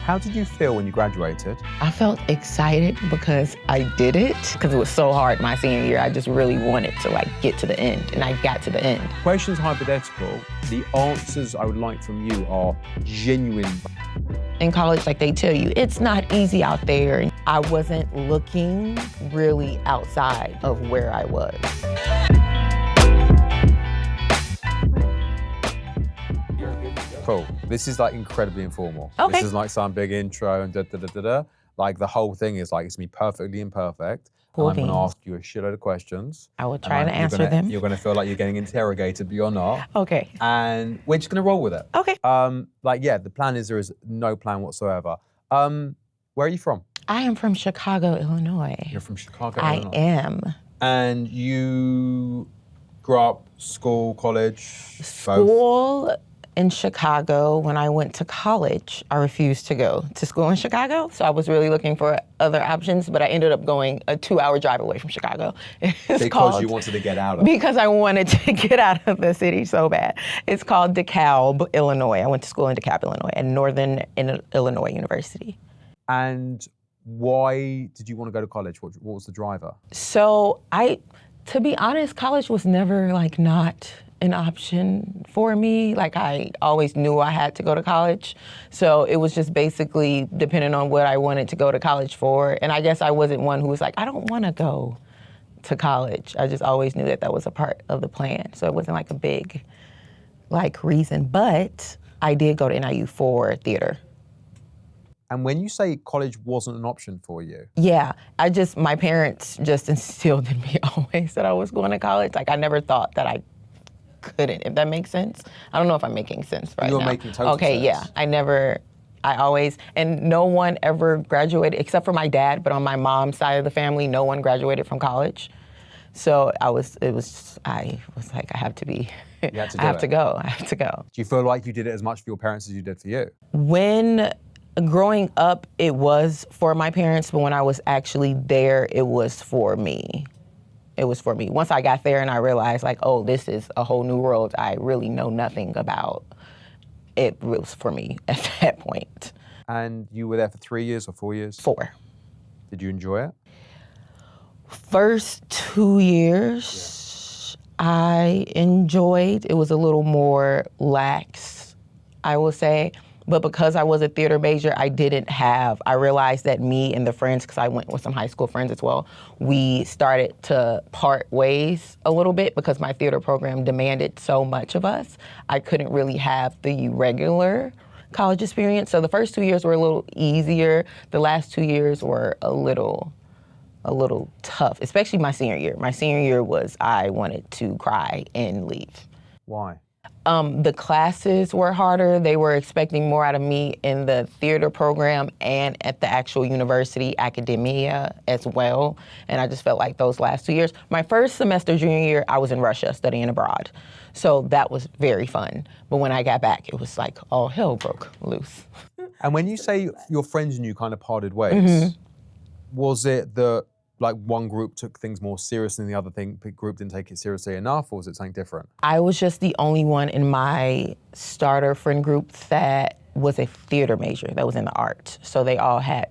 How did you feel when you graduated? I felt excited because I did it, because it was so hard my senior year. I just really wanted to get to the end, and I got to the end. Questions hypothetical. The answers I would like from you are genuine. In college, they tell you, it's not easy out there. I wasn't looking really outside of where I was. Cool. This is incredibly informal. Okay. This is some big intro and da-da-da-da-da. The whole thing is it's gonna be perfectly imperfect. Cool. And I'm gonna ask you a shitload of questions. I will try to answer them. You're gonna feel like you're getting interrogated, but you're not. Okay. And we're just gonna roll with it. Okay. The plan is there is no plan whatsoever. Where are you from? I am from Chicago, Illinois. You're from Chicago, Illinois. I am. And you grew up, school, college? School both? in Chicago. When I went to college, I refused to go to school in Chicago. So I was really looking for other options, but I ended up going a 2-hour drive away from Chicago. Because you wanted to get out of it? Because I wanted to get out of the city so bad. It's called DeKalb, Illinois. I went to school in DeKalb, Illinois, at Northern Illinois University. And why did you want to go to college? What was the driver? So to be honest, college was never not an option for me. I always knew I had to go to college. So it was just basically depending on what I wanted to go to college for. And I guess I wasn't one who was I don't want to go to college. I just always knew that was a part of the plan. So it wasn't a big reason. But I did go to NIU for theater. And when you say college wasn't an option for you? Yeah, my parents just instilled in me always that I was going to college. I never thought that I couldn't, if that makes sense. I don't know if I'm making sense right now. You're making total sense. Okay, yeah. I always, and no one ever graduated, except for my dad, but on my mom's side of the family, no one graduated from college. So I was I have to be, I have to go. Do you feel like you did it as much for your parents as you did for you? When growing up, it was for my parents, but when I was actually there, it was for me. It was for me. Once I got there and I realized oh, this is a whole new world I really know nothing about, it was for me at that point. And you were there for 3 years or 4 years? 4. Did you enjoy it? First 2 years, I enjoyed. It was a little more lax, I will say. But because I was a theater major, I realized that me and the friends, because I went with some high school friends as well, we started to part ways a little bit because my theater program demanded so much of us. I couldn't really have the regular college experience. So the first 2 years were a little easier. The last 2 years were a little tough, especially my senior year. My senior year I wanted to cry and leave. Why? The classes were harder. They were expecting more out of me in the theater program and at the actual university academia as well. And I just felt like those last 2 years. My first semester junior year, I was in Russia studying abroad. So that was very fun. But when I got back, it was all hell broke loose. And when you say your friends and you kind of parted ways, was it that one group took things more seriously and the other group didn't take it seriously enough, or was it something different? I was just the only one in my starter friend group that was a theater major, that was in the arts. So they all had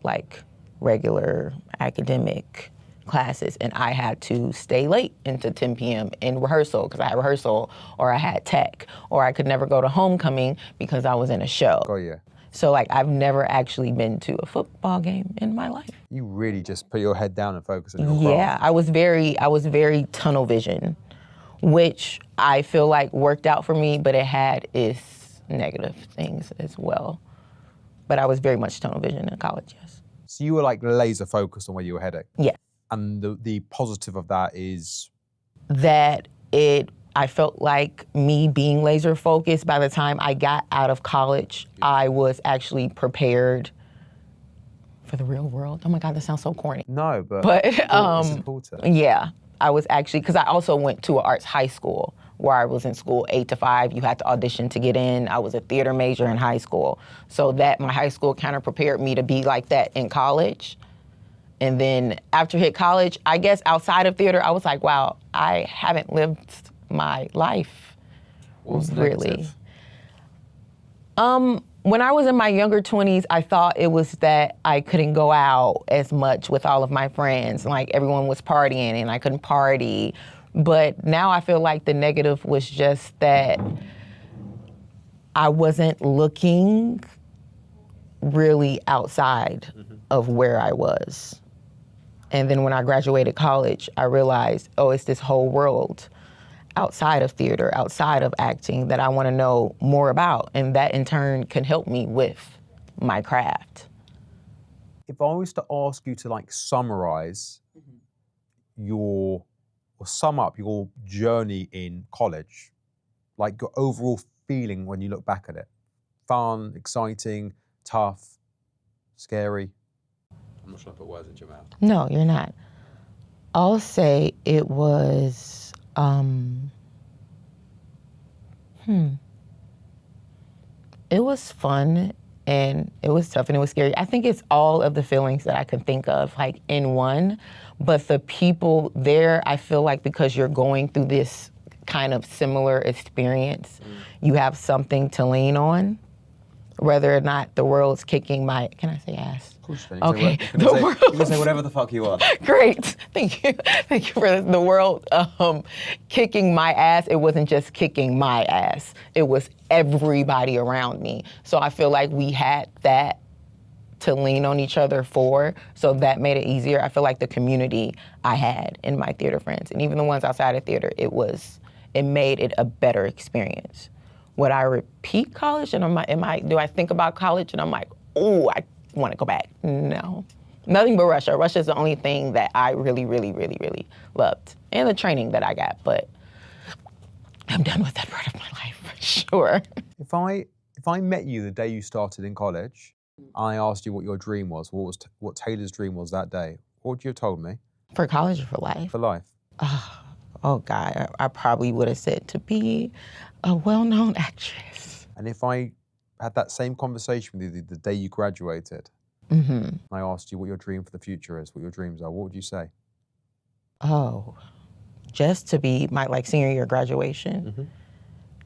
regular academic classes, and I had to stay late into 10 p.m. in rehearsal because I had rehearsal, or I had tech, or I could never go to homecoming because I was in a show. Oh yeah. So I've never actually been to a football game in my life. You really just put your head down and focus on your craft. Yeah, I was very tunnel vision, which I feel worked out for me, but it had its negative things as well. But I was very much tunnel vision in college, yes. So you were laser focused on where you were heading? Yeah. And the positive of that is? That I felt like me being laser focused, by the time I got out of college, I was actually prepared for the real world. Oh my God, that sounds so corny. No, but it's important. Yeah, I was actually, because I also went to an arts high school where I was in school 8 to 5. You had to audition to get in. I was a theater major in high school. So that my high school kind of prepared me to be like that in college. And then after hit college, I guess outside of theater, I was wow, I haven't lived my life, what was really. When I was in my younger 20s, I thought it was that I couldn't go out as much with all of my friends. Like everyone was partying and I couldn't party. But now I feel like the negative was just that I wasn't looking really outside of where I was. And then when I graduated college, I realized, oh, it's this whole world outside of theater, outside of acting that I want to know more about. And that in turn can help me with my craft. If I was to ask you to like summarize or sum up your journey in college, like your overall feeling when you look back at it, fun, exciting, tough, scary. I'm not sure I put words into your mouth. No, you're not. I'll say it was, it was fun and it was tough and it was scary. I think it's all of the feelings that I can think of like in one, but the people there, I feel like because you're going through this kind of similar experience, you have something to lean on, whether or not the world's kicking my, can I say ass? Okay. You can say whatever the fuck you want. Great, thank you. Thank you for the world kicking my ass. It wasn't just kicking my ass. It was everybody around me. So I feel like we had that to lean on each other for, so that made it easier. I feel like the community I had in my theater friends, and even the ones outside of theater, it made it a better experience. Would I repeat college? And do I think about college and I'm like, oh, I want to go back? No. Nothing but Russia. Russia is the only thing that I really, really, really, really loved. And the training that I got, but I'm done with that part of my life for sure. If I met you the day you started in college, I asked you what your dream was, what Taylor's dream was that day, what would you have told me? For college or for life? For life. Oh God, I probably would have said to be a well-known actress. And if I had that same conversation with you the day you graduated, I asked you what your dream for the future is, what your dreams are, what would you say? Oh, just to be my senior year graduation.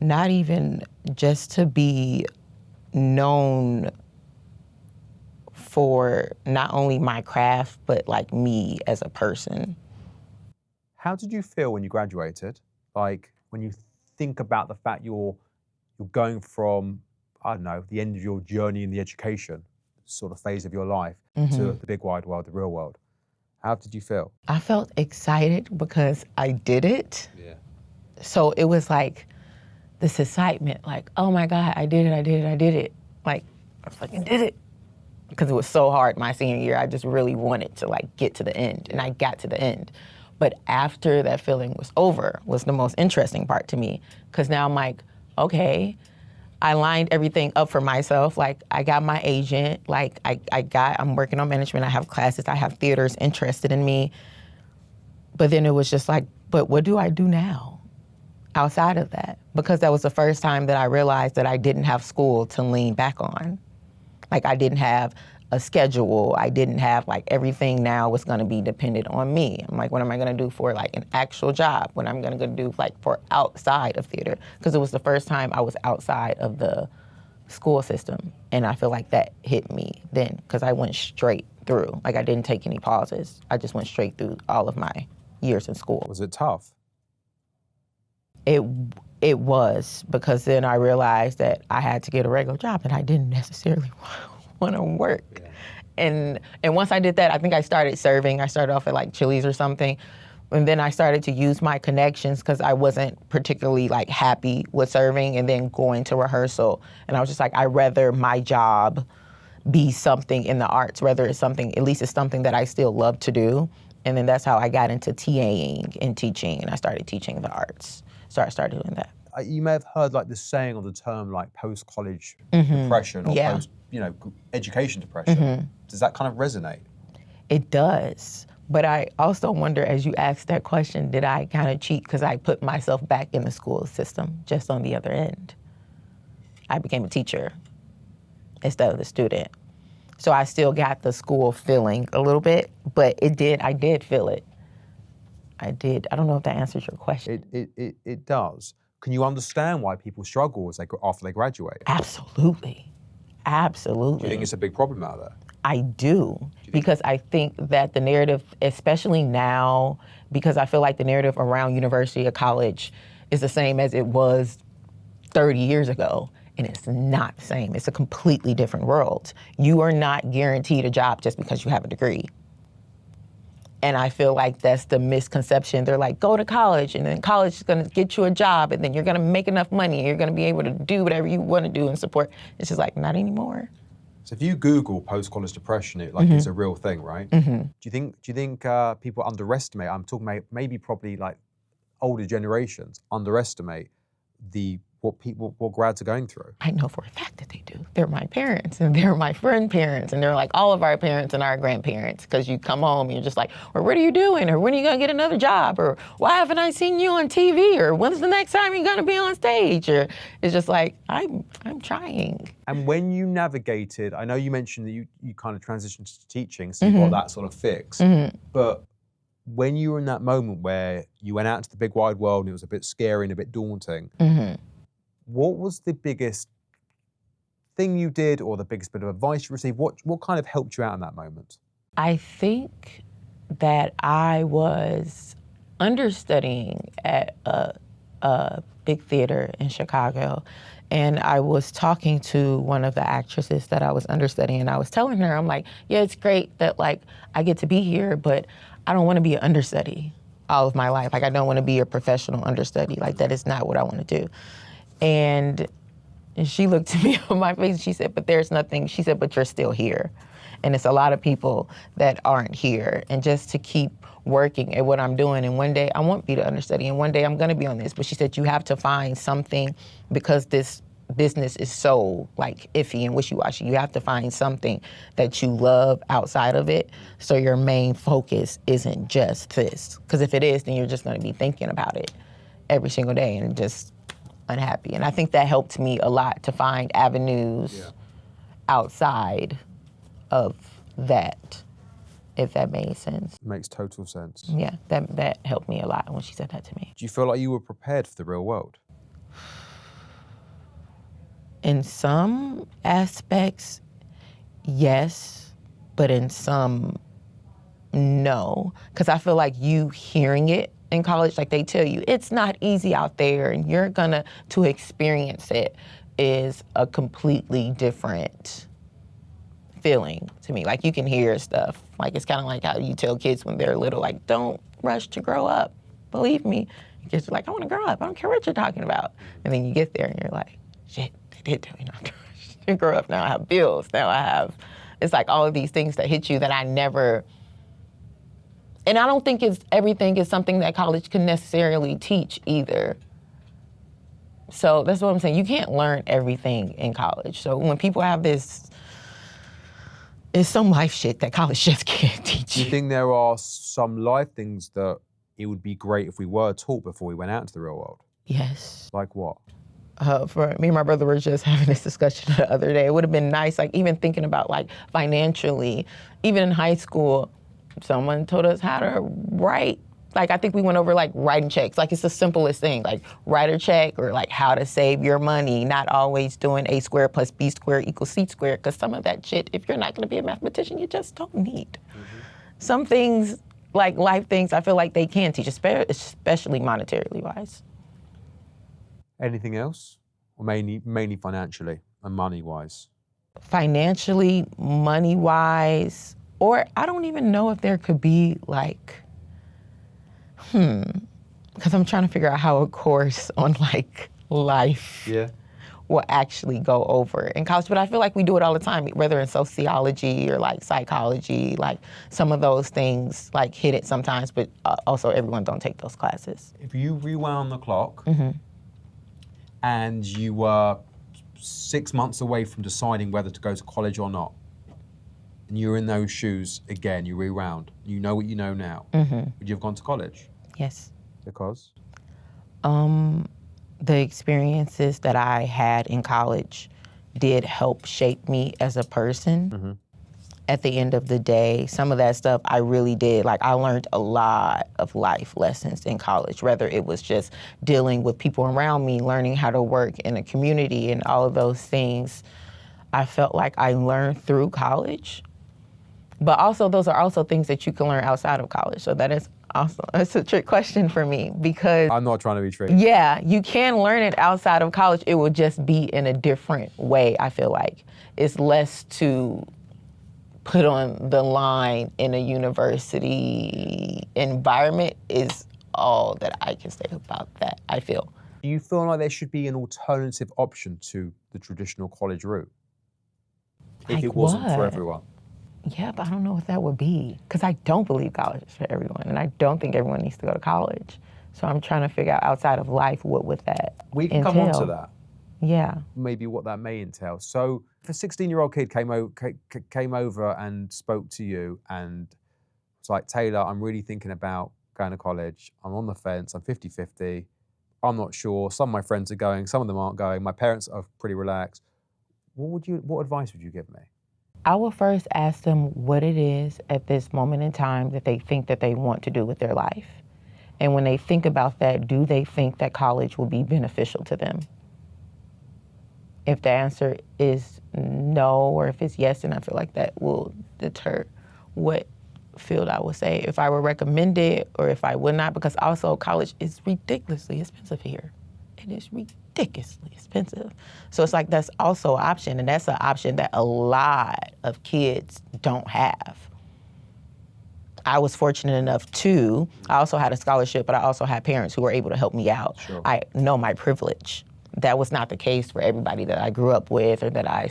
Not even just to be known for not only my craft, but like me as a person. How did you feel when you graduated? Like when you think about the fact you're going from, I don't know, the end of your journey in the education sort of phase of your life to the big wide world, the real world. How did you feel? I felt excited because I did it. Yeah. So it was like this excitement, like, oh my God, I did it. Like, I fucking did it. Because it was so hard my senior year. I just really wanted to get to the end, and I got to the end. But after that feeling was over was the most interesting part to me, because now I'm like, okay, I lined everything up for myself. Like, I got my agent, I'm working on management, I have classes, I have theaters interested in me. But then it was just like, but what do I do now outside of that? Because that was the first time that I realized that I didn't have school to lean back on. Like, I didn't have a schedule. I didn't have everything now was gonna be dependent on me. I'm like, what am I gonna do for an actual job? What am I gonna do for outside of theater? Because it was the first time I was outside of the school system. And I feel like that hit me then, because I went straight through. I didn't take any pauses. I just went straight through all of my years in school. Was it tough? It was, because then I realized that I had to get a regular job and I didn't necessarily want to work. Yeah. And once I did that, I think I started serving. I started off at Chili's or something. And then I started to use my connections, because I wasn't particularly happy with serving and then going to rehearsal. And I was just like, I'd rather my job be something in the arts, whether it's something, at least it's something that I still love to do. And then that's how I got into TAing and teaching, and I started teaching the arts. So I started doing that. You may have heard the saying or the term post-college depression or post, education depression. Does that kind of resonate? It does. But I also wonder, as you asked that question, did I kind of cheat because I put myself back in the school system just on the other end? I became a teacher instead of the student. So I still got the school feeling a little bit, but I did feel it. I did. I don't know if that answers your question. It does. Can you understand why people struggle after they graduate? Absolutely. Absolutely. Do you think it's a big problem out there? I do, because I think that the narrative, especially now, because I feel like the narrative around university or college is the same as it was 30 years ago, and it's not the same. It's a completely different world. You are not guaranteed a job just because you have a degree. And I feel like that's the misconception. They're like, go to college, and then college is gonna get you a job, and then you're gonna make enough money, and you're gonna be able to do whatever you wanna do and support. It's just like, not anymore. So if you Google post-college depression, it's a real thing, right? Do you think people underestimate? I'm talking about maybe probably like older generations underestimate what grads are going through. I know for a fact that they do. They're my parents, and they're my friend parents, and they're like all of our parents and our grandparents. Because you come home and you're just like, or what are you doing? Or when are you gonna get another job? Or why haven't I seen you on TV? Or when's the next time you're gonna be on stage? Or it's just like, I'm trying. And when you navigated, I know you mentioned that you kind of transitioned to teaching, so you got that sort of fix. But when you were in that moment where you went out into the big wide world and it was a bit scary and a bit daunting, what was the biggest thing you did, or the biggest bit of advice you received? What kind of helped you out in that moment? I think that I was understudying at a big theater in Chicago, and I was talking to one of the actresses that I was understudying, and I was telling her, I'm like, yeah, it's great that like I get to be here, but I don't want to be an understudy all of my life. Like, I don't want to be a professional understudy. Like, that is not what I want to do. And she looked at me on my face and she said, but there's nothing. She said, but you're still here. And it's a lot of people that aren't here. And just to keep working at what I'm doing, and one day I won't be the understudy, and one day I'm gonna be on this. But she said, you have to find something, because this business is so like iffy and wishy-washy. You have to find something that you love outside of it, so your main focus isn't just this. Because if it is, then you're just gonna be thinking about it every single day and just unhappy. And I think that helped me a lot to find avenues outside of that, if that made sense. Makes total sense. Yeah, that helped me a lot when she said that to me. Do you feel like you were prepared for the real world? In some aspects, yes, but in some, no. Because I feel like you hearing it in college, like they tell you, it's not easy out there, and you're gonna, to experience it is a completely different feeling to me. Like, you can hear stuff. Like, it's kind of like how you tell kids when they're little, like, don't rush to grow up. Believe me. Kids are like, I wanna grow up. I don't care what you're talking about. And then you get there and you're like, shit, they did tell me not to rush to grow up. Now I have bills. Now I have, it's like all of these things that hit you that I never, and I don't think everything is something that college can necessarily teach either. So that's what I'm saying. You can't learn everything in college. So when people have this, it's some life shit that college just can't teach Do you. you think there are some life things that it would be great if we were taught before we went out into the real world? Yes. Like what? For me and my brother were just having this discussion the other day. It would have been nice, like even thinking about like financially, even in high school, someone told us how to write. Like, I think we went over like writing checks. Like, it's the simplest thing, like write a check, or like how to save your money, not always doing A squared plus B squared equals C squared. Because some of that shit, if you're not gonna be a mathematician, you just don't need. Some things, like life things, I feel like they can teach, especially monetarily wise. Anything else? Or mainly financially and money-wise? Financially, money-wise, or I don't even know if there could be like, because I'm trying to figure out how a course on like life will actually go over in college. But I feel like we do it all the time, whether in sociology or like psychology, like some of those things like hit it sometimes, but also everyone don't take those classes. If you rewound the clock and you were 6 months away from deciding whether to go to college or not, and you're in those shoes again, you rewound, you know what you know now, would you have gone to college? Yes. Because? The experiences that I had in college did help shape me as a person. At the end of the day, some of that stuff I really did. Like, I learned a lot of life lessons in college, whether it was just dealing with people around me, learning how to work in a community and all of those things. I felt like I learned through college. But also, those are also things that you can learn outside of college. So that is also, it's a trick question for me because I'm not trying to be tricky. yeah, you can learn it outside of college. It will just be in a different way, I feel like. It's less to put on the line in a university environment is all that I can say about that, I feel. Do you feel like there should be an alternative option to the traditional college route? If Like it wasn't for what? everyone? Yeah, but I don't know what that would be. Because I don't believe college is for everyone. And I don't think everyone needs to go to college. So I'm trying to figure out outside of life, what would that We can entail? come on to that. Yeah. Maybe what that may entail. So if a 16-year-old kid came over and spoke to you and was like, Taylor, I'm really thinking about going to college. I'm on the fence. I'm 50-50. I'm not sure. Some of my friends are going. Some of them aren't going. My parents are pretty relaxed. What advice would you give me? I will first ask them what it is at this moment in time that they think that they want to do with their life. And when they think about that, do they think that college will be beneficial to them? If the answer is no, or if it's yes, then I feel like that will deter what field I would say if I would recommend it or if I would not, because also college is ridiculously expensive here. It is ridiculously expensive. So it's like that's also an option, and that's an option that a lot of kids don't have. I was fortunate enough too. I also had a scholarship, but I also had parents who were able to help me out. Sure. I know my privilege. That was not the case for everybody that I grew up with or that I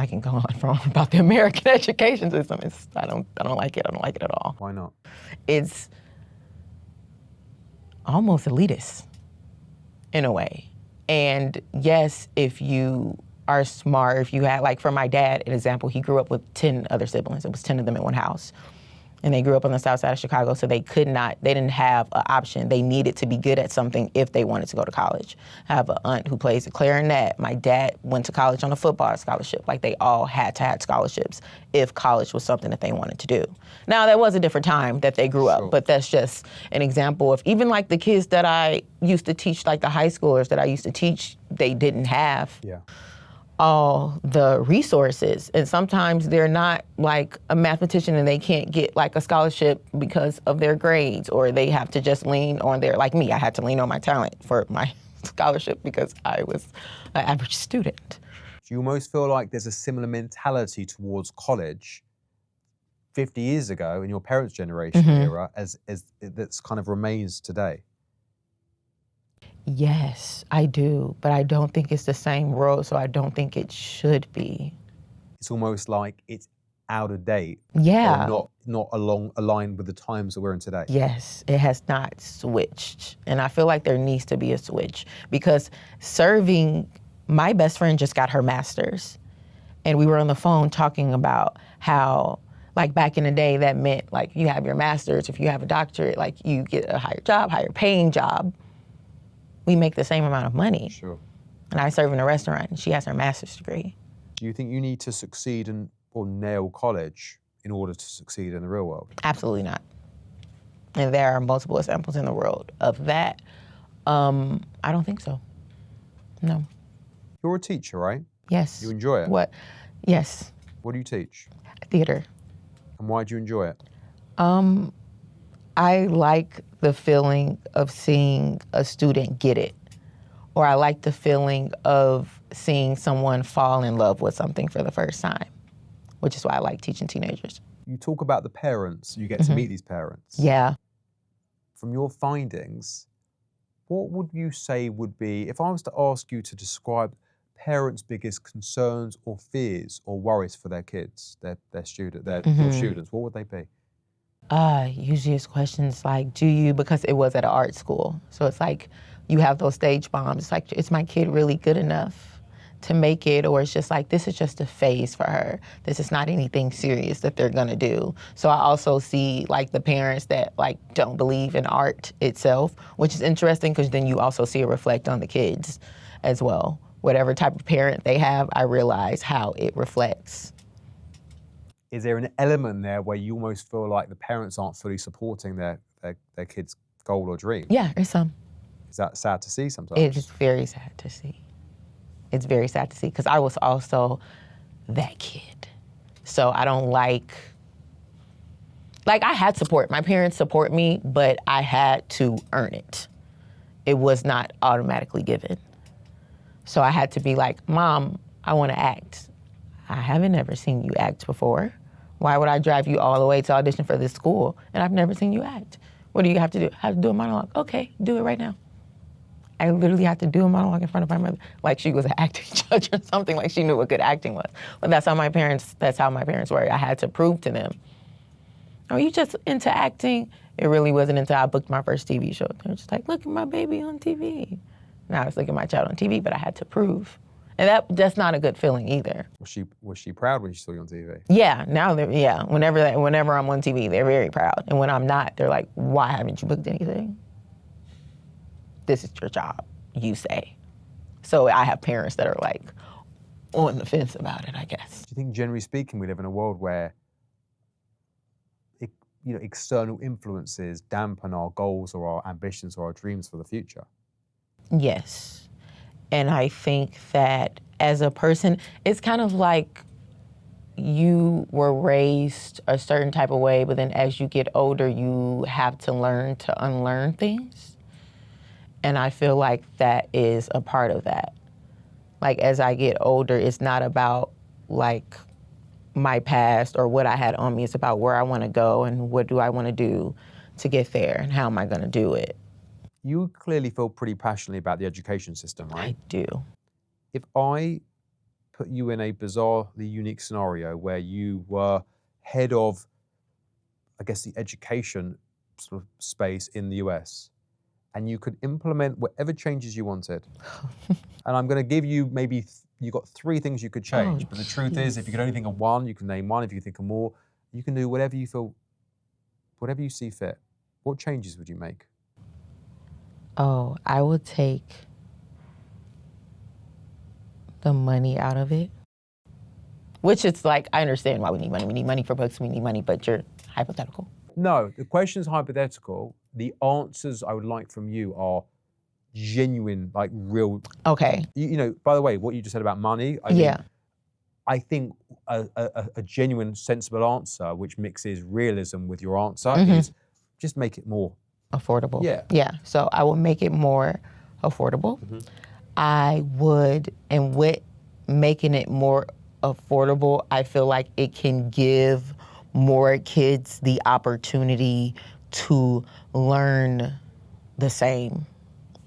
can go on and on about the American education system. I don't like it. I don't like it at all. Why not? It's almost elitist in a way. And yes, if you are smart, if you had, like for my dad, an example, he grew up with 10 other siblings. It was 10 of them in one house. And they grew up on the south side of Chicago, so they didn't have an option. They needed to be good at something if they wanted to go to college. I have an aunt who plays the clarinet. My dad went to college on a football scholarship. Like they all had to have scholarships if college was something that they wanted to do. Now, that was a different time that they grew Sure. up, but that's just an example of even like the kids that I used to teach, like the high schoolers that I used to teach, they didn't have all the resources. And sometimes they're not like a mathematician and they can't get like a scholarship because of their grades, or they have to just lean on like me, I had to lean on my talent for my scholarship because I was an average student. Do you almost feel like there's a similar mentality towards college 50 years ago in your parents' generation era as that's kind of remains today? Yes, I do, but I don't think it's the same road, so I don't think it should be. It's almost like it's out of date. Yeah. Or not aligned with the times that we're in today. Yes, it has not switched. And I feel like there needs to be a switch because my best friend just got her master's, and we were on the phone talking about how, like back in the day, that meant like you have your master's, if you have a doctorate, like you get a higher paying job. We make the same amount of money. Sure. And I serve in a restaurant and she has her master's degree. Do you think you need to succeed or nail college in order to succeed in the real world? Absolutely not. And there are multiple examples in the world of that. I don't think so. No. You're a teacher, right? Yes. You enjoy it? What? Yes. What do you teach? Theater. And why do you enjoy it? I like the feeling of seeing a student get it, or I like the feeling of seeing someone fall in love with something for the first time, which is why I like teaching teenagers. You talk about the parents, you get to meet these parents. Yeah. From your findings, what would you say would be, if I was to ask you to describe parents' biggest concerns or fears or worries for their kids, your students, what would they be? Usually it's questions like, because it was at an art school. So it's like, you have those stage bombs. It's like, is my kid really good enough to make it? Or it's just like, this is just a phase for her. This is not anything serious that they're gonna do. So I also see like the parents that like don't believe in art itself, which is interesting because then you also see it reflect on the kids as well. Whatever type of parent they have, I realize how it reflects. Is there an element there where you almost feel like the parents aren't fully supporting their kid's goal or dream? Yeah, there's some. Is that sad to see sometimes? It's very sad to see. It's very sad to see because I was also that kid. So I don't like I had support. My parents support me, but I had to earn it. It was not automatically given. So I had to be like, Mom, I want to act. I haven't ever seen you act before. Why would I drive you all the way to audition for this school and I've never seen you act? What do you have to do? I have to do a monologue. Okay, do it right now. I literally had to do a monologue in front of my mother, like she was an acting judge or something, like she knew what good acting was. But that's how my parents were. I had to prove to them, are you just into acting? It really wasn't until I booked my first TV show. They were just like, look at my baby on TV. Now I was looking at my child on TV, but I had to prove. And that's not a good feeling either. Was she proud when she saw you on TV? Yeah, now whenever I'm on TV, they're very proud. And when I'm not, they're like, why haven't you booked anything? This is your job, you say. So I have parents that are like on the fence about it, I guess. Do you think, generally speaking, we live in a world where external influences dampen our goals or our ambitions or our dreams for the future? Yes. And I think that as a person, it's kind of like you were raised a certain type of way, but then as you get older, you have to learn to unlearn things. And I feel like that is a part of that. Like, as I get older, it's not about like my past or what I had on me. It's about where I want to go and what do I want to do to get there and how am I going to do it. You clearly feel pretty passionately about the education system, right? I do. If I put you in a bizarrely unique scenario where you were head of, I guess, the education sort of space in the US, and you could implement whatever changes you wanted, and I'm going to give you maybe, you got 3 things you could change, but the truth is, if you could only think of one, you can name one. If you think of more, you can do whatever you feel, whatever you see fit. What changes would you make? Oh, I would take the money out of it. Which it's like, I understand why we need money. We need money for books, we need money, but you're hypothetical. No, the question is hypothetical. The answers I would like from you are genuine, like real. Okay. You know, by the way, what you just said about money, I think a genuine, sensible answer, which mixes realism with your answer, is just make it more affordable. Yeah. Yeah. So I will make it more affordable. I would, and with making it more affordable, I feel like it can give more kids the opportunity to learn the same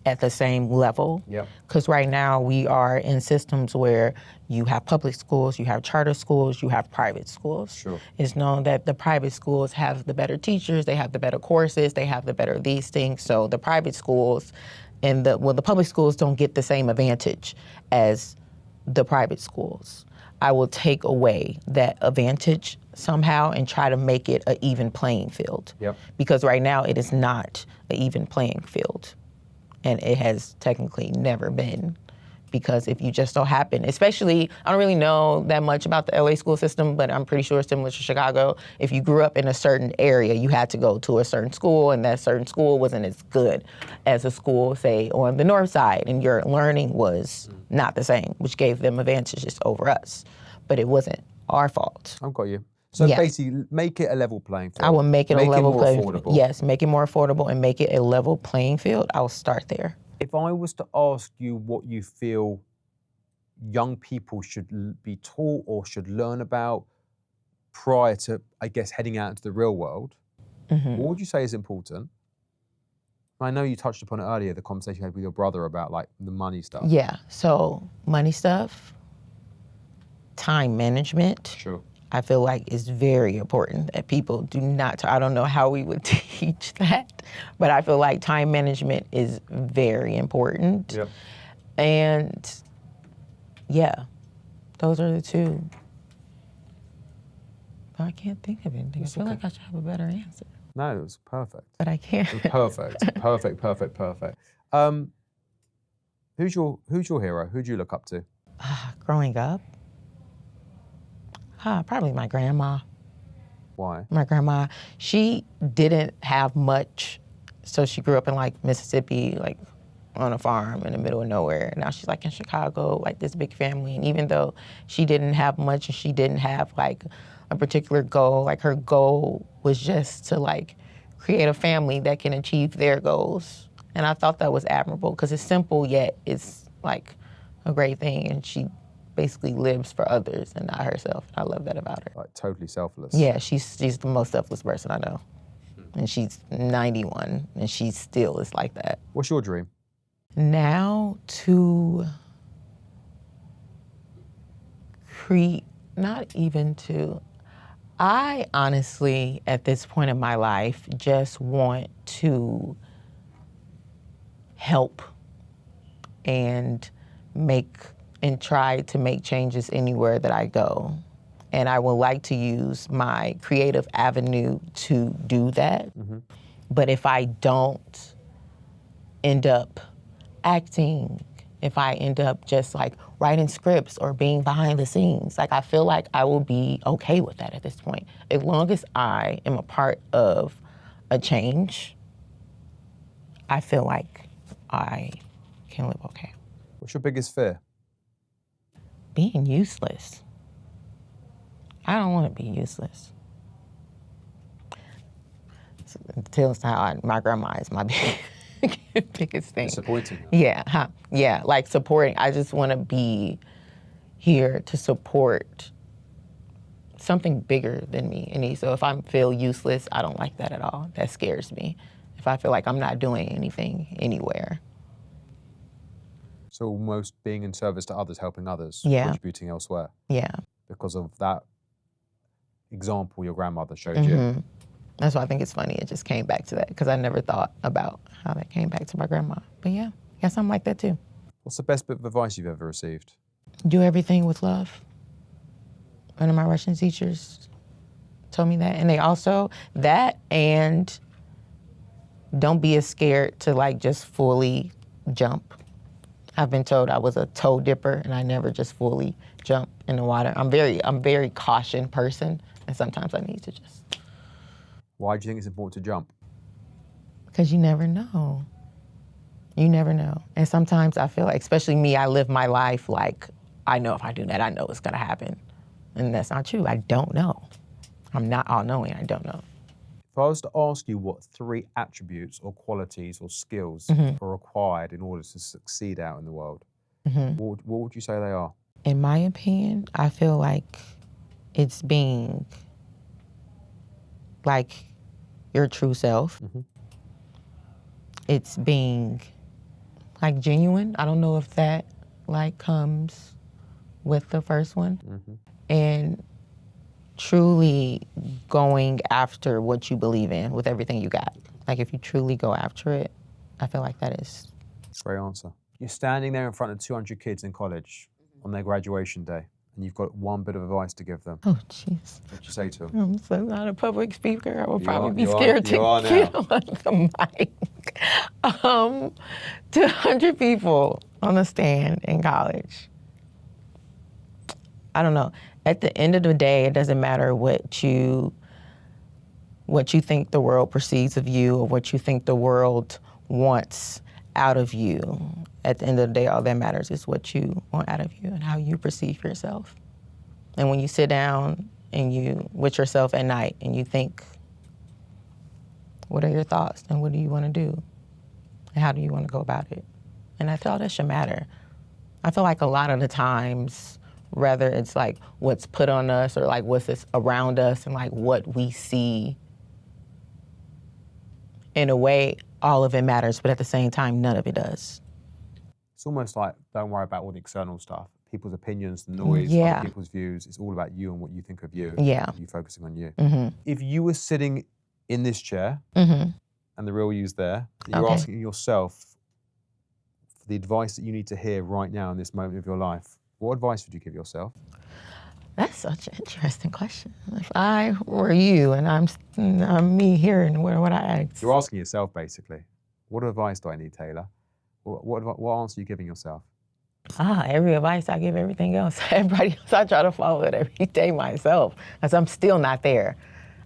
at the same level. Yep. Because right now we are in systems where you have public schools, you have charter schools, you have private schools. Sure. It's known that the private schools have the better teachers, they have the better courses, they have the better these things. So the private schools and the public schools don't get the same advantage as the private schools. I will take away that advantage somehow and try to make it an even playing field. Yep. Because right now it is not an even playing field. And it has technically never been. Because if you just so happen, especially, I don't really know that much about the LA school system, but I'm pretty sure it's similar to Chicago. If you grew up in a certain area, you had to go to a certain school, and that certain school wasn't as good as a school, say, on the north side, and your learning was not the same, which gave them advantages over us. But it wasn't our fault. I've got you. So basically, make it a level playing field. I will make it a level playing field. Affordable. Yes, make it more affordable and make it a level playing field. I'll start there. If I was to ask you what you feel young people should be taught or should learn about prior to, I guess, heading out into the real world, what would you say is important? I know you touched upon it earlier, the conversation you had with your brother about like the money stuff. Yeah, so money stuff, time management. Sure. I feel like is very important that people do not, I don't know how we would teach that, but I feel like time management is very important. Yep. And yeah, those are the 2. But I can't think of anything. I feel like I should have a better answer. No, it was perfect. But I can't. Perfect. Who's your hero? Who do you look up to? Growing up, probably my grandma. Why? My grandma, she didn't have much, so she grew up in like Mississippi, like on a farm in the middle of nowhere. Now she's like in Chicago, like this big family. And even though she didn't have much and she didn't have like a particular goal, like her goal was just to like create a family that can achieve their goals. And I thought that was admirable because it's simple, yet it's like a great thing. And she basically lives for others and not herself. I love that about her. Like totally selfless. Yeah, she's the most selfless person I know. And she's 91 and she still is like that. What's your dream? Now to I honestly, at this point in my life, just want to help and try to make changes anywhere that I go. And I would like to use my creative avenue to do that. Mm-hmm. But if I don't end up acting, if I end up just like writing scripts or being behind the scenes, like I feel like I will be okay with that at this point. As long as I am a part of a change, I feel like I can live okay. What's your biggest fear? Being useless. I don't want to be useless. Tell us how my grandma is my biggest thing. Disappointing. Yeah, like supporting. I just want to be here to support something bigger than me. So if I feel useless, I don't like that at all. That scares me. If I feel like I'm not doing anything anywhere. So almost being in service to others, helping others, contributing elsewhere. Yeah. Because of that example your grandmother showed you. That's why I think it's funny. It just came back to that because I never thought about how that came back to my grandma. But yeah, I guess I'm like that too. What's the best bit of advice you've ever received? Do everything with love. One of my Russian teachers told me that. And they also, that and don't be as scared to like just fully jump. I've been told I was a toe dipper and I never just fully jump in the water. I'm very caution person and sometimes I need to just. Why do you think it's important to jump? Because you never know. You never know. And sometimes I feel like, especially me, I live my life like, I know if I do that, I know it's gonna happen. And that's not true. I don't know. I'm not all-knowing. I don't know. If I was to ask you what 3 attributes or qualities or skills are required in order to succeed out in the world, what would you say they are? In my opinion, I feel like it's being like your true self. It's being like genuine. I don't know if that like comes with the first one. And truly going after what you believe in with everything you got. Like if you truly go after it, I feel like that is. Great answer. You're standing there in front of 200 kids in college on their graduation day, and you've got one bit of advice to give them. Oh, jeez. What'd you say to them? I'm so not a public speaker. I would probably be scared to get on the mic. To 100 people on the stand in college. I don't know. At the end of the day, it doesn't matter what you think the world perceives of you or what you think the world wants out of you. At the end of the day, all that matters is what you want out of you and how you perceive yourself. And when you sit down and you with yourself at night and you think, what are your thoughts and what do you want to do? And how do you want to go about it? And I feel that should matter. I feel like a lot of the times, whether it's like what's put on us or like what's this around us and like what we see, in a way, all of it matters, but at the same time, none of it does. It's almost like, don't worry about all the external stuff. People's opinions, the noise, other people's views. It's all about you and what you think of you. Yeah. You focusing on you. If you were sitting in this chair and the real you's there, you're asking yourself for the advice that you need to hear right now in this moment of your life, what advice would you give yourself? That's such an interesting question. If I were you and I'm me hearing what I ask. You're asking yourself, basically, what advice do I need, Taylor? What answer are you giving yourself? Every advice I give everything else. Everybody else, I try to follow it every day myself because I'm still not there.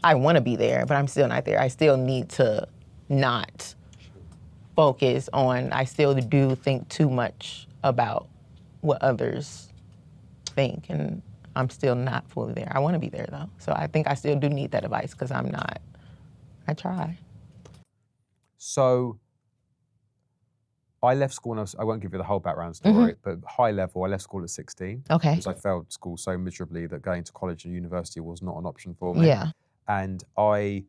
I want to be there, but I'm still not there. I still need to not focus on, I still do think too much about what others think, and I'm still not fully there. I want to be there though. So I think I still do need that advice because I'm not. I try. So I left school and I won't give you the whole background story, but high level, I left school at 16. Okay. Because I failed school so miserably that going to college and university was not an option for me. Yeah. And I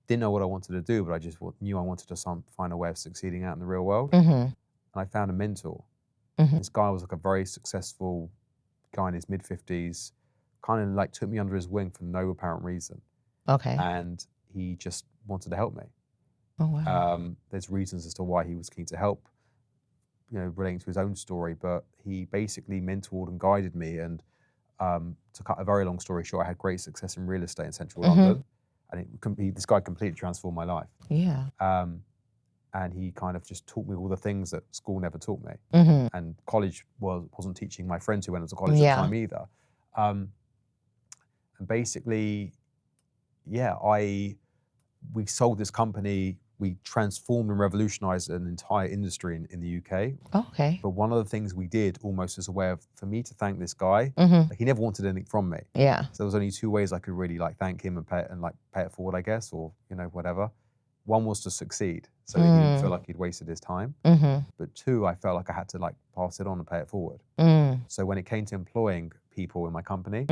didn't know what I wanted to do, but I just knew I wanted to find a way of succeeding out in the real world. And I found a mentor. This guy was like a very successful guy in his mid-50s, kind of like took me under his wing for no apparent reason. Okay. And he just wanted to help me. Oh, wow. There's reasons as to why he was keen to help, relating to his own story, but he basically mentored and guided me. And to cut a very long story short, I had great success in real estate in central London. And this guy completely transformed my life. Yeah. And he kind of just taught me all the things that school never taught me. And college wasn't teaching my friends who went to college at the time either. And basically, we sold this company. We transformed and revolutionized an entire industry in the UK. Okay. But one of the things we did, almost as a way for me to thank this guy, like he never wanted anything from me. Yeah. So there was only two ways I could really thank him and pay it forward, I guess, or whatever. One was to succeed, so he didn't feel like he'd wasted his time. But two, I felt like I had to pass it on and pay it forward. So when it came to employing people in my company,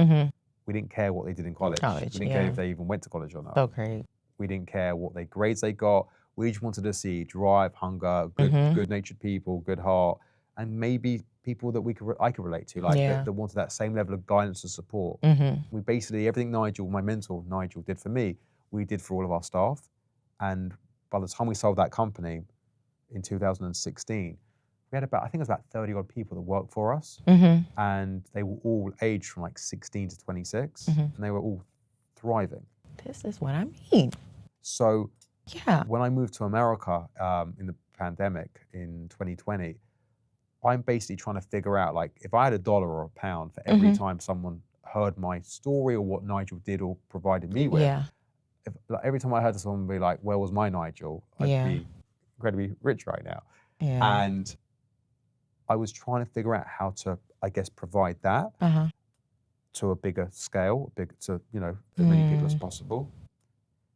we didn't care what they did in college. We didn't care if they even went to college or not. So great. We didn't care what grades they got. We just wanted to see drive, hunger, good-natured people, good heart, and maybe people that I could relate to, that wanted that same level of guidance and support. We basically, everything my mentor Nigel did for me, we did for all of our staff. And by the time we sold that company in 2016, we had I think it was about 30 odd people that worked for us. And they were all aged from 16 to 26, and they were all thriving. This is what I mean. So when I moved to America in the pandemic in 2020, I'm basically trying to figure out, if I had $1 or a pound for every time someone heard my story or what Nigel did or provided me with, every time I heard someone be like, where was my Nigel? I'd be incredibly rich right now. And I was trying to figure out how to, I guess, provide that to a bigger scale, to as many people as possible.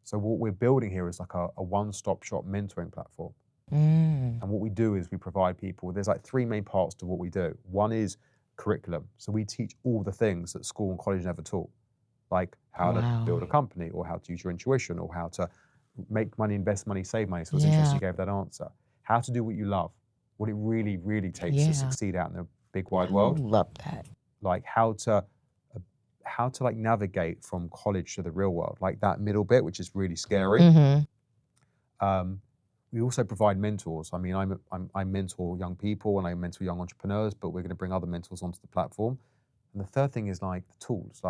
So what we're building here is a one-stop shop mentoring platform. And what we do is we provide people, there's 3 main parts to what we do. One is curriculum. So we teach all the things that school and college never taught, like how to build a company, or how to use your intuition, or how to make money, invest money, save money. So it's interesting you gave that answer. How to do what you love, what it really, really takes to succeed out in the big wide world. I love that. How to navigate from college to the real world, that middle bit, which is really scary. We also provide mentors. I mean, I mentor young people and I mentor young entrepreneurs, but we're going to bring other mentors onto the platform. And the third thing is the tools.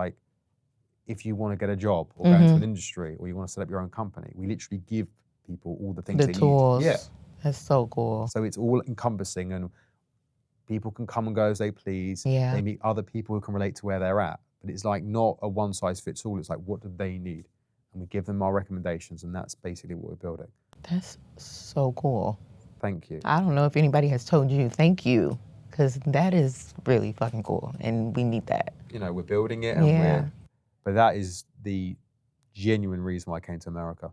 If you want to get a job or go into an industry, or you want to set up your own company, we literally give people all the things they need. The tools. Yeah. That's so cool. So it's all encompassing, and people can come and go as they please. Yeah. They meet other people who can relate to where they're at. But it's not a one size fits all. It's what do they need? And we give them our recommendations, and that's basically what we're building. That's so cool. Thank you. I don't know if anybody has told you thank you, because that is really fucking cool, and we need that. We're building it, and but that is the genuine reason why I came to America,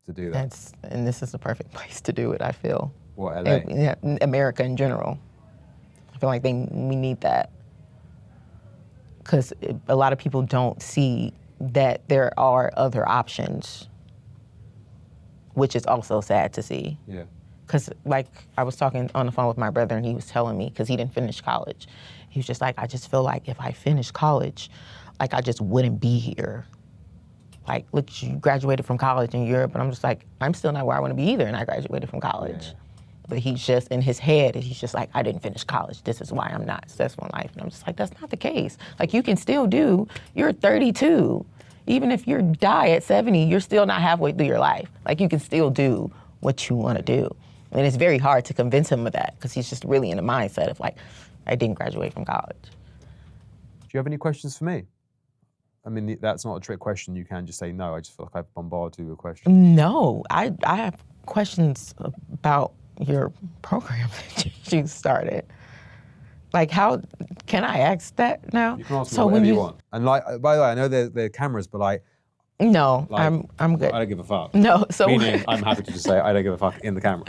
to do that. And this is the perfect place to do it, I feel. What, LA? America in general. I feel like we need that. Because a lot of people don't see that there are other options, which is also sad to see. Yeah. Because I was talking on the phone with my brother, and he was telling me, because he didn't finish college, he was just I just feel like if I finished college, I just wouldn't be here. Look, you graduated from college in Europe, and I'm just I'm still not where I want to be either, and I graduated from college. Yeah. But he's just, in his head, he's just I didn't finish college. This is why I'm not successful in life. And I'm just that's not the case. You can still you're 32. Even if you die at 70, you're still not halfway through your life. You can still do what you want to do. And it's very hard to convince him of that, because he's just really in the mindset of I didn't graduate from college. Do you have any questions for me? I mean, that's not a trick question. You can just say no. I just feel like I've bombarded you with questions. No, I have questions about your program that you started. Like, how can I ask that now? You can ask me whatever you want. And like, by the way, I know there are cameras, but like, no, like, I'm good. I don't give a fuck. No, so meaning I'm happy to just say I don't give a fuck in the camera.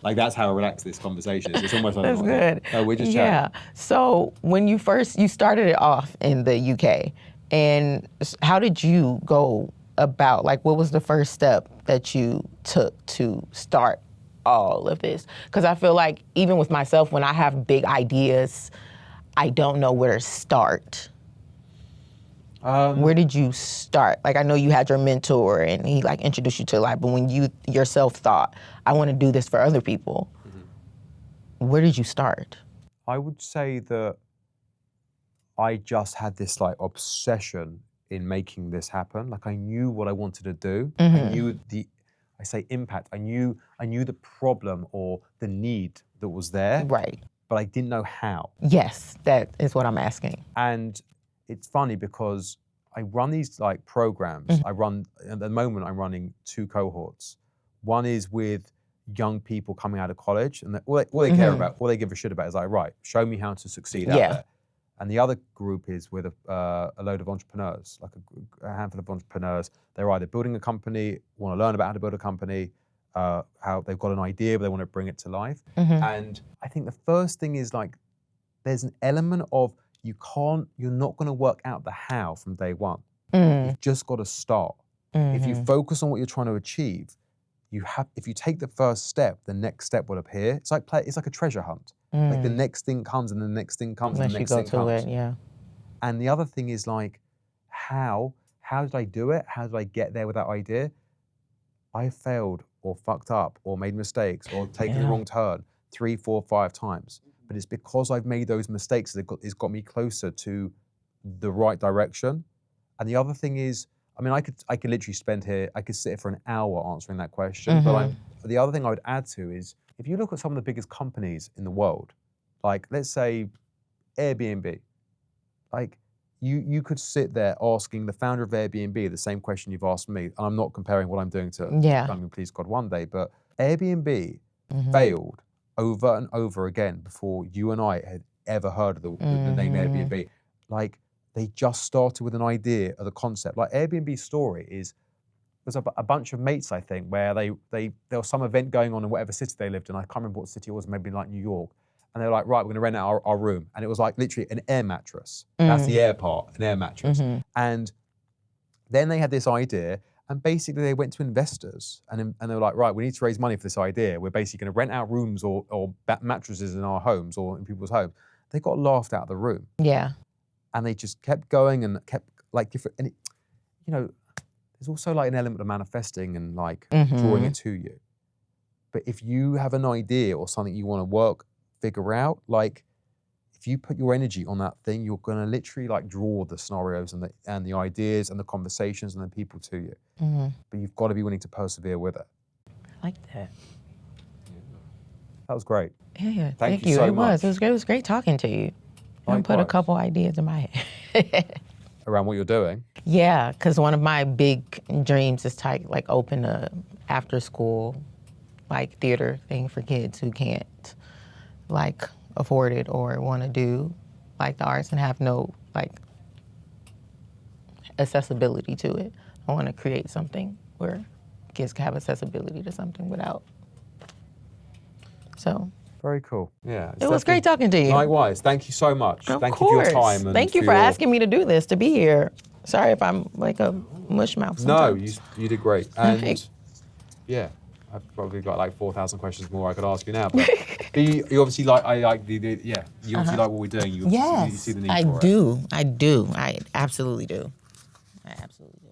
Like that's how relaxed this conversation is. It's almost like that's good. No, we're just yeah. chatting. So when you started it off in the UK, and how did you go about? Like, what was the first step that you took to start all of this? Because I feel like even with myself, when I have big ideas, I don't know where to start. Where did you start? Like, I know you had your mentor and he like introduced you to life, but when you yourself thought, I want to do this for other people, where did you start? I would say that I just had this like obsession in making this happen. Like I knew what I wanted to do. I knew impact. I knew the problem or the need that was there. Right. But I didn't know how. Yes, that is what I'm asking. And it's funny because I run these like programs. At the moment I'm running 2 cohorts. One is with young people coming out of college and all they care about, all they give a shit about is like, right, show me how to succeed out there. And the other group is with a load of entrepreneurs, like a handful of entrepreneurs. They're either building a company, want to learn about how to build a company, how they've got an idea, but they want to bring it to life. And I think the first thing is like, there's an element of you're not going to work out the how from day one. You've just got to start. If you focus on what you're trying to achieve, if you take the first step, the next step will appear. It's like a treasure hunt. Like the next thing comes and the next thing comes and the next thing comes. And the other thing is like, how did I do it? How did I get there with that idea? I failed or fucked up or made mistakes or taken the wrong turn 3, 4, 5 times. But it's because I've made those mistakes that it's got me closer to the right direction. And the other thing is, I mean, I could literally I could sit here for an hour answering that question. But the other thing I would add to is, if you look at some of the biggest companies in the world, like let's say Airbnb, like you could sit there asking the founder of Airbnb the same question you've asked me. And I'm not comparing what I'm doing to, I mean, please God, one day, but Airbnb failed over and over again before you and I had ever heard of the name Airbnb. Like they just started with an idea of the concept. Like Airbnb's story was a bunch of mates, I think, where there was some event going on in whatever city they lived in. I can't remember what city it was, maybe like New York. And they were like, right, we're gonna rent out our room. And it was like literally an air mattress. That's the air part, an air mattress. And then they had this idea, and basically they went to investors and they were like, right, we need to raise money for this idea. We're basically gonna rent out rooms or mattresses in our homes or in people's homes. They got laughed out of the room. Yeah. And they just kept going and kept like different, and there's also like an element of manifesting and like drawing it to you. But if you have an idea or something you want to figure out, like if you put your energy on that thing, you're going to literally like draw the scenarios and the ideas and the conversations and the people to you. But you've got to be willing to persevere with it. I like that. That was great. Yeah, thank you so much. It was great talking to you. I put a couple ideas in my head. Around what you're doing? Yeah, because one of my big dreams is to like open a after school like theater thing for kids who can't like afford it or want to do like the arts and have no like accessibility to it. I want to create something where kids can have accessibility to something without. So. Very cool. Yeah. It was great talking to you. Likewise. Thank you so much. Thank you for your time. And thank you for asking me to do this, to be here. Sorry if I'm like a mush mouth sometimes. No, you did great. And yeah, I've probably got like 4,000 questions more I could ask you now. But you obviously like, you obviously like what we're doing. You see the need for it. I do. I absolutely do. I absolutely do.